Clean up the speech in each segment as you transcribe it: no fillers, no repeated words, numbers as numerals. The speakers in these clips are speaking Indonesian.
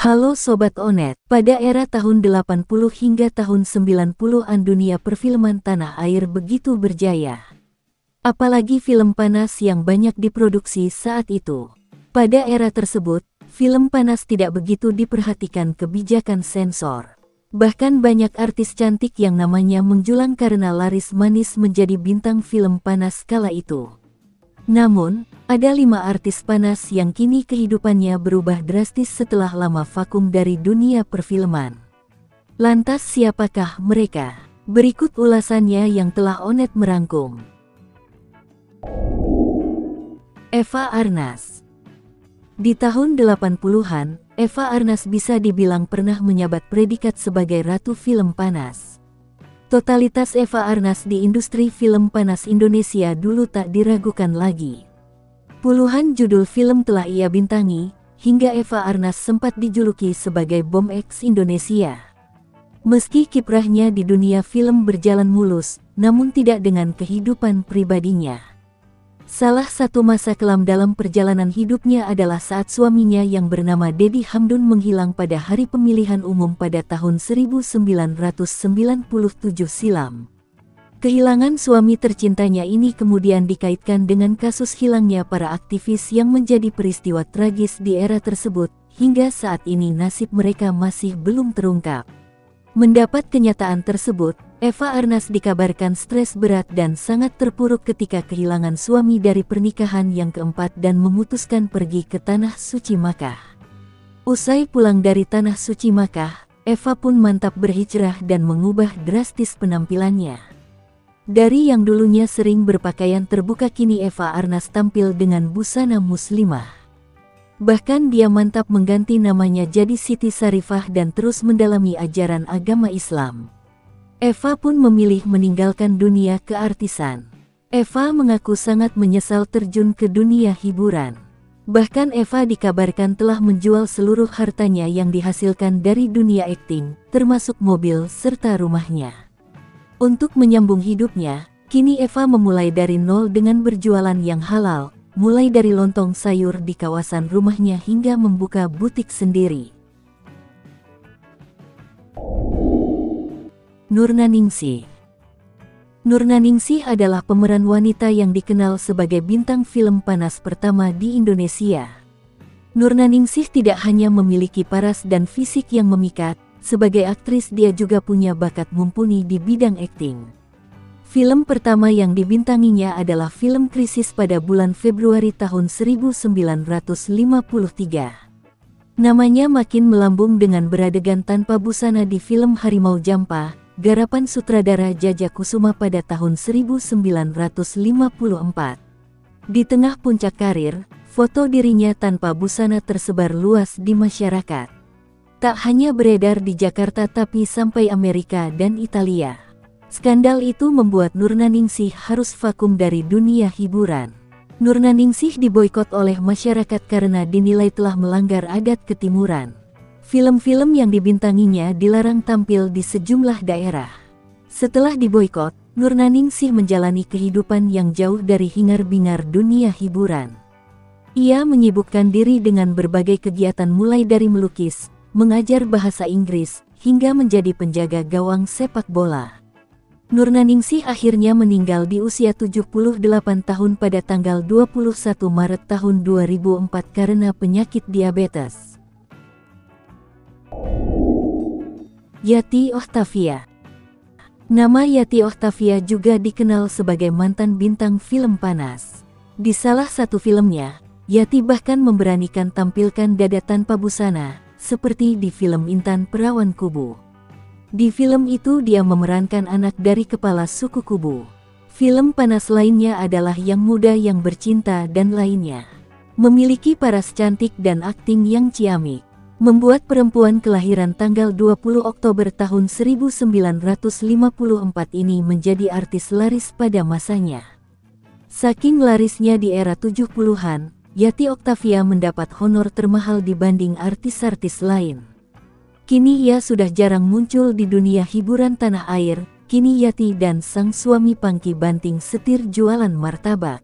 Halo Sobat Onet, pada era tahun 80 hingga tahun 90-an dunia perfilman tanah air begitu berjaya. Apalagi film panas yang banyak diproduksi saat itu. Pada era tersebut, film panas tidak begitu diperhatikan kebijakan sensor. Bahkan banyak artis cantik yang namanya menjulang karena laris manis menjadi bintang film panas kala itu. Namun, ada 5 artis panas yang kini kehidupannya berubah drastis setelah lama vakum dari dunia perfilman. Lantas siapakah mereka? Berikut ulasannya yang telah Onet merangkum. Eva Arnaz. Di tahun 80-an, Eva Arnaz bisa dibilang pernah menyabat predikat sebagai ratu film panas. Totalitas Eva Arnaz di industri film panas Indonesia dulu tak diragukan lagi. Puluhan judul film telah ia bintangi, hingga Eva Arnaz sempat dijuluki sebagai Bom X Indonesia. Meski kiprahnya di dunia film berjalan mulus, namun tidak dengan kehidupan pribadinya. Salah satu masa kelam dalam perjalanan hidupnya adalah saat suaminya yang bernama Deddy Hamdun menghilang pada hari pemilihan umum pada tahun 1997 silam. Kehilangan suami tercintanya ini kemudian dikaitkan dengan kasus hilangnya para aktivis yang menjadi peristiwa tragis di era tersebut, hingga saat ini nasib mereka masih belum terungkap. Mendapat kenyataan tersebut, Eva Arnaz dikabarkan stres berat dan sangat terpuruk ketika kehilangan suami dari pernikahan yang keempat dan memutuskan pergi ke Tanah Suci Makkah. Usai pulang dari Tanah Suci Makkah, Eva pun mantap berhijrah dan mengubah drastis penampilannya. Dari yang dulunya sering berpakaian terbuka kini Eva Arnaz tampil dengan busana muslimah. Bahkan dia mantap mengganti namanya jadi Siti Sarifah dan terus mendalami ajaran agama Islam. Eva pun memilih meninggalkan dunia keartisan. Eva mengaku sangat menyesal terjun ke dunia hiburan. Bahkan Eva dikabarkan telah menjual seluruh hartanya yang dihasilkan dari dunia akting, termasuk mobil serta rumahnya. Untuk menyambung hidupnya, kini Eva memulai dari nol dengan berjualan yang halal, mulai dari lontong sayur di kawasan rumahnya hingga membuka butik sendiri. Nurnaningsih. Nurnaningsih adalah pemeran wanita yang dikenal sebagai bintang film panas pertama di Indonesia. Nurnaningsih tidak hanya memiliki paras dan fisik yang memikat, sebagai aktris dia juga punya bakat mumpuni di bidang akting. Film pertama yang dibintanginya adalah film Krisis pada bulan Februari tahun 1953. Namanya makin melambung dengan beradegan tanpa busana di film Harimau Jampa, garapan sutradara Jajak Kusuma pada tahun 1954. Di tengah puncak karir, foto dirinya tanpa busana tersebar luas di masyarakat. Tak hanya beredar di Jakarta tapi sampai Amerika dan Italia. Skandal itu membuat Nurnaningsih harus vakum dari dunia hiburan. Nurnaningsih diboikot oleh masyarakat karena dinilai telah melanggar adat ketimuran. Film-film yang dibintanginya dilarang tampil di sejumlah daerah. Setelah diboikot, Nurnaningsih menjalani kehidupan yang jauh dari hingar-bingar dunia hiburan. Ia menyibukkan diri dengan berbagai kegiatan mulai dari melukis, mengajar bahasa Inggris, hingga menjadi penjaga gawang sepak bola. Nurnaningsih akhirnya meninggal di usia 78 tahun pada tanggal 21 Maret tahun 2004 karena penyakit diabetes. Yati Octavia. Nama Yati Octavia juga dikenal sebagai mantan bintang film panas. Di salah satu filmnya, Yati bahkan memberanikan tampilkan dada tanpa busana, seperti di film Intan Perawan Kubu. Di film itu dia memerankan anak dari kepala suku Kubu. Film panas lainnya adalah Yang Muda Yang Bercinta dan lainnya. Memiliki paras cantik dan akting yang ciamik, membuat perempuan kelahiran tanggal 20 Oktober tahun 1954 ini menjadi artis laris pada masanya. Saking larisnya di era 70-an, Yati Octavia mendapat honor termahal dibanding artis-artis lain. Kini ia sudah jarang muncul di dunia hiburan tanah air. Kini Yati dan sang suami Pangky banting setir jualan martabak.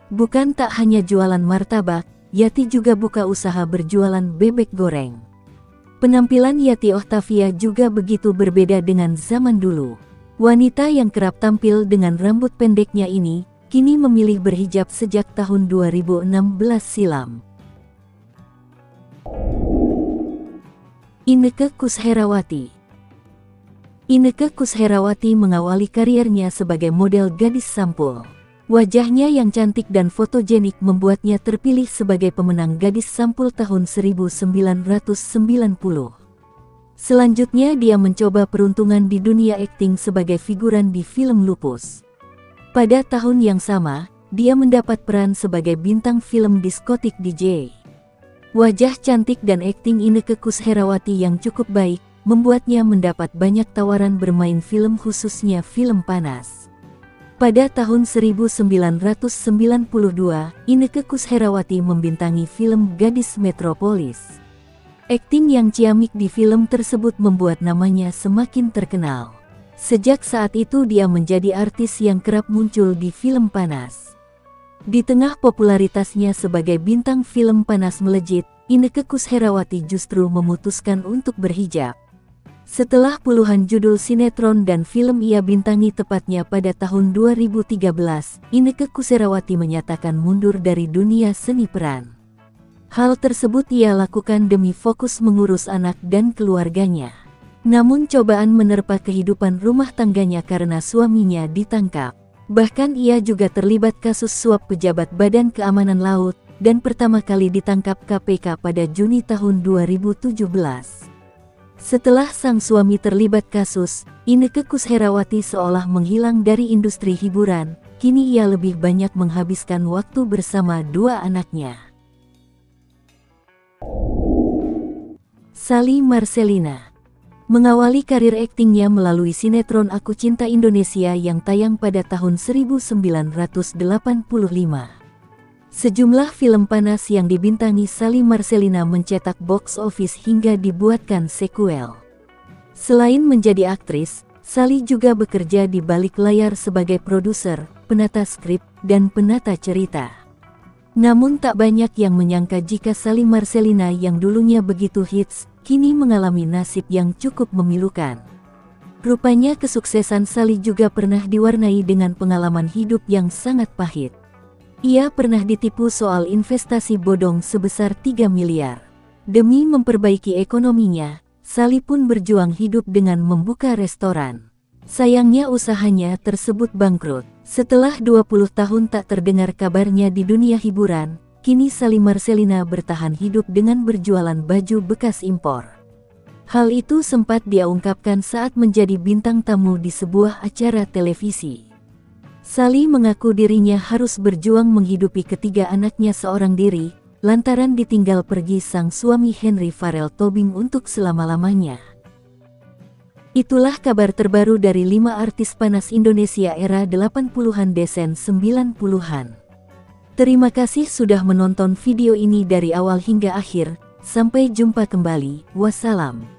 Bukan tak hanya jualan martabak, Yati juga buka usaha berjualan bebek goreng. Penampilan Yati Octavia juga begitu berbeda dengan zaman dulu. Wanita yang kerap tampil dengan rambut pendeknya ini, kini memilih berhijab sejak tahun 2016 silam. Inneke Koesherawati. Inneke Koesherawati mengawali karirnya sebagai model gadis sampul. Wajahnya yang cantik dan fotogenik membuatnya terpilih sebagai pemenang gadis sampul tahun 1990. Selanjutnya dia mencoba peruntungan di dunia akting sebagai figuran di film Lupus. Pada tahun yang sama, dia mendapat peran sebagai bintang film diskotik DJ. Wajah cantik dan akting Inneke Koesherawati yang cukup baik, membuatnya mendapat banyak tawaran bermain film khususnya film panas. Pada tahun 1992, Inneke Koesherawati membintangi film Gadis Metropolis. Akting yang ciamik di film tersebut membuat namanya semakin terkenal. Sejak saat itu dia menjadi artis yang kerap muncul di film panas. Di tengah popularitasnya sebagai bintang film panas melejit, Inneke Koesherawati justru memutuskan untuk berhijab. Setelah puluhan judul sinetron dan film ia bintangi tepatnya pada tahun 2013, Inneke Koesherawati menyatakan mundur dari dunia seni peran. Hal tersebut ia lakukan demi fokus mengurus anak dan keluarganya. Namun cobaan menerpa kehidupan rumah tangganya karena suaminya ditangkap. Bahkan ia juga terlibat kasus suap pejabat Badan Keamanan Laut dan pertama kali ditangkap KPK pada Juni tahun 2017. Setelah sang suami terlibat kasus, Inneke Koesherawati seolah menghilang dari industri hiburan. Kini ia lebih banyak menghabiskan waktu bersama dua anaknya. Sally Marcelina mengawali karir aktingnya melalui sinetron Aku Cinta Indonesia yang tayang pada tahun 1985. Sejumlah film panas yang dibintangi Sally Marcelina mencetak box office hingga dibuatkan sekuel. Selain menjadi aktris, Sally juga bekerja di balik layar sebagai produser, penata skrip, dan penata cerita. Namun tak banyak yang menyangka jika Sally Marcelina yang dulunya begitu hits, kini mengalami nasib yang cukup memilukan. Rupanya kesuksesan Sally juga pernah diwarnai dengan pengalaman hidup yang sangat pahit. Ia pernah ditipu soal investasi bodong sebesar 3 miliar. Demi memperbaiki ekonominya, Sally pun berjuang hidup dengan membuka restoran. Sayangnya usahanya tersebut bangkrut. Setelah 20 tahun tak terdengar kabarnya di dunia hiburan, kini Sally Marcelina bertahan hidup dengan berjualan baju bekas impor. Hal itu sempat dia ungkapkan saat menjadi bintang tamu di sebuah acara televisi. Sally mengaku dirinya harus berjuang menghidupi ketiga anaknya seorang diri, lantaran ditinggal pergi sang suami Henry Farrell Tobing untuk selama-lamanya. Itulah kabar terbaru dari 5 artis panas Indonesia era 80-an desen 90-an. Terima kasih sudah menonton video ini dari awal hingga akhir, sampai jumpa kembali, wassalam.